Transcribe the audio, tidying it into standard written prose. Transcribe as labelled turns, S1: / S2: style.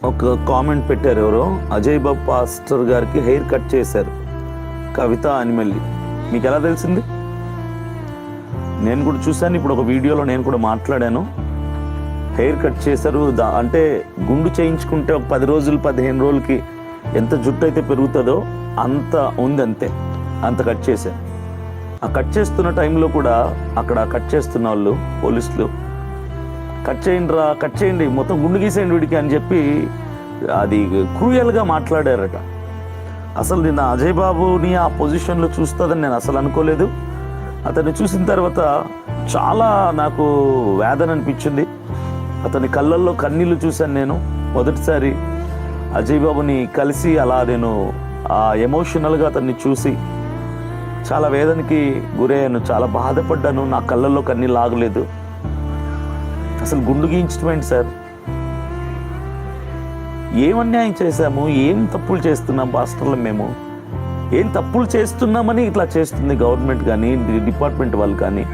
S1: ఒక కామెంట్ పెట్టారు ఎవరో, అజయ్ బాబు పాస్టర్ గారికి హెయిర్ కట్ చేశారు కవిత అనిమల్లి. మీకు ఎలా తెలిసింది? నేను కూడా చూశాను, ఇప్పుడు ఒక వీడియోలో నేను కూడా మాట్లాడాను. హెయిర్ కట్ చేశారు, అంటే గుండు చేయించుకుంటే ఒక 10 రోజులు 15 రోజులకి ఎంత జుట్టు అయితే పెరుగుతుందో అంత ఉంది, అంత కట్ చేశారు. ఆ కట్ చేస్తున్న టైంలో కూడా అక్కడ కట్ చేస్తున్న వాళ్ళు పోలీసులు కట్ చేయండి మొత్తం గుండు గీసేయండి వీడికి అని చెప్పి అది క్రూయల్గా మాట్లాడారట. అసలు నిన్న అజయ్ బాబుని ఆ పొజిషన్లో చూస్తుందని నేను అసలు అనుకోలేదు. అతన్ని చూసిన తర్వాత చాలా నాకు వేదన అనిపించింది. అతని కళ్ళల్లో కన్నీళ్ళు చూశాను నేను మొదటిసారి. అజయ్ బాబుని కలిసి అలా నేను ఆ ఎమోషనల్గా అతన్ని చూసి చాలా వేదనకి గురయ్యాను, చాలా బాధపడ్డాను. నా కళ్ళల్లో కన్నీళ్ళు ఆగలేదు. అసలు గుండు గీయించడం ఏంటి సార్? ఏం అన్యాయం చేశాము? ఏం తప్పులు చేస్తున్నాం పాస్టర్లు? ఏం తప్పులు చేస్తున్నామని ఇట్లా చేస్తుంది గవర్నమెంట్ కానీ డిపార్ట్మెంట్ వాళ్ళు కానీ?